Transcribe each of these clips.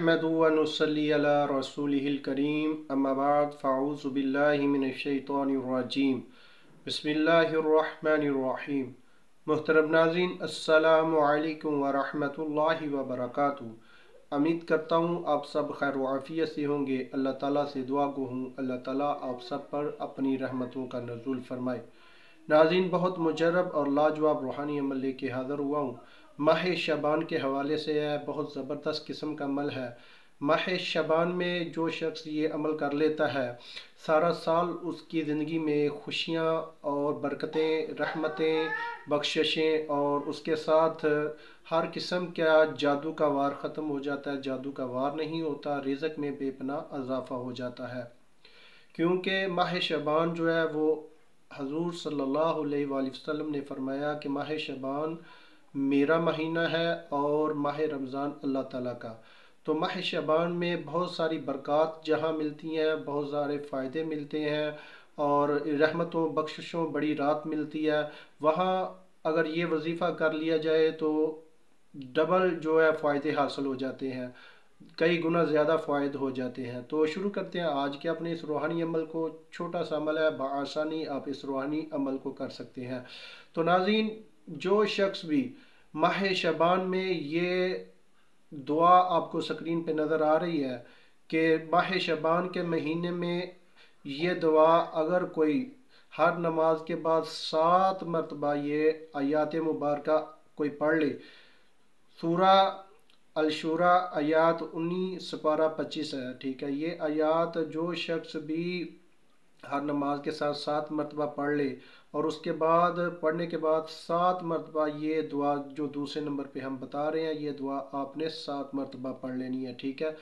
नहमदु व नुसल्ली अला रसूलिहिल करीम अम्मा बाद फ़अऊज़ु बिल्लाहि मिनश्शैतानिर रजीम बिस्मिल्लाहिर रहमानिर रहीम। मुहतरम नाज़रीन, अस्सलामु अलैकुम व रहमतुल्लाहि व बरकातुहू। उम्मीद करता हूँ आप सब खैर व आफियत से होंगे। अल्लाह ताला से दुआ गो हूँ अल्लाह ताला आप सब पर अपनी रहमतों का नज़ुल फरमाए। नाज़रीन, बहुत मुजरब और लाजवाब रूहानी अमल लेके हाज़िर हुआ हूँ। माह शबान के हवाले से है, बहुत ज़बरदस्त किस्म का अमल है। माह शबान में जो शख्स ये अमल कर लेता है, सारा साल उसकी ज़िंदगी में खुशियाँ और बरकतें, रहमतें, बख्शिशें और उसके साथ हर किस्म का जादू का वार ख़त्म हो जाता है। जादू का वार नहीं होता, रिज़्क़ में बेपनाह इजाफ़ा हो जाता है। क्योंकि माह शबान जो है वो हजूर सल्लल्लाहु अलैहि वसल्लम ने फरमाया कि माह शबान मेरा महीना है और माह रमज़ान अल्लाह ताला का। तो माह शबान में बहुत सारी बरक़ात जहाँ मिलती हैं, बहुत सारे फ़ायदे मिलते हैं और रहमतों बख्शिशों बड़ी रात मिलती है। वहाँ अगर ये वजीफ़ा कर लिया जाए तो डबल जो है फ़ायदे हासिल हो जाते हैं, कई गुना ज़्यादा फ़ायदे हो जाते हैं। तो शुरू करते हैं आज के अपने इस रूहानी अमल को। छोटा सा अमल है, बआसानी आप इस रूहानी अमल को कर सकते हैं। तो नाज़रीन, जो शख्स भी माह शबान में ये दुआ आपको स्क्रीन पे नज़र आ रही है कि माह शबान के महीने में ये दुआ अगर कोई हर नमाज के बाद 7 मरतबा ये आयात मुबारका कोई पढ़ ले, सूरा अल-शूरा आयात 19 पारा 25 है, ठीक है। ये आयात जो शख्स भी हर नमाज के साथ 7 मरतबा पढ़ ले और उसके बाद पढ़ने के बाद 7 मरतबा ये दुआ जो दूसरे नंबर पे हम बता रहे हैं, ये दुआ आपने 7 मरतबा पढ़ लेनी है, ठीक है।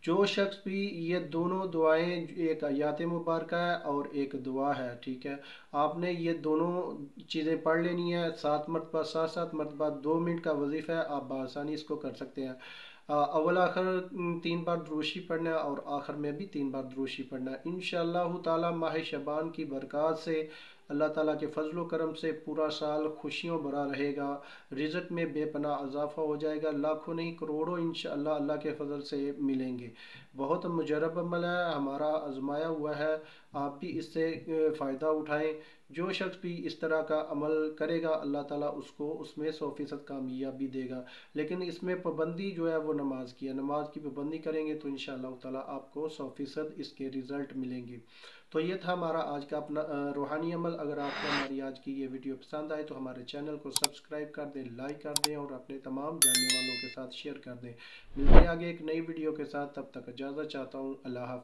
जो शख्स भी ये दोनों दुआएं, एक आयात मुबारका है और एक दुआ है, ठीक है, आपने ये दोनों चीज़ें पढ़ लेनी है 7 मरतबा। 7 मरतबा 2 मिनट का वजीफ़ा है, आप बआसानी इसको कर सकते हैं। अव्वल आखिर 3 बार दुरूशी पढ़ना है और आखिर में भी 3 बार दुरूशी पढ़ना है। इंशाअल्लाह ताला माह शबान की बरक़ात से, अल्लाह ताला के फजल करम से पूरा साल खुशियों भरा रहेगा, रिज़्क़ में बेपनाह इजाफ़ा हो जाएगा, लाखों नहीं करोड़ों इंशाअल्लाह अल्लाह के फजल से मिलेंगे। बहुत मुजरब अमल है, हमारा आजमाया हुआ है, आप भी इससे फ़ायदा उठाएं। जो शख्स भी इस तरह का अमल करेगा अल्लाह ताला उसको उसमें 100% कामयाबी देगा। लेकिन इसमें पाबंदी जो है वो नमाज की है। नमाज की पाबंदी करेंगे तो इंशाअल्लाह ताला आपको 100% इसके रिज़ल्ट मिलेंगे। तो ये था हमारा आज का अपना रूहानी अमल। अगर आपको हमारी आज की ये वीडियो पसंद आए तो हमारे चैनल को सब्सक्राइब कर दें, लाइक कर दें और अपने तमाम जानने वालों के साथ शेयर कर दें। मिलते हैं आगे एक नई वीडियो के साथ, तब तक इजाज़त चाहता हूँ। अल्लाह हाफ़िज़।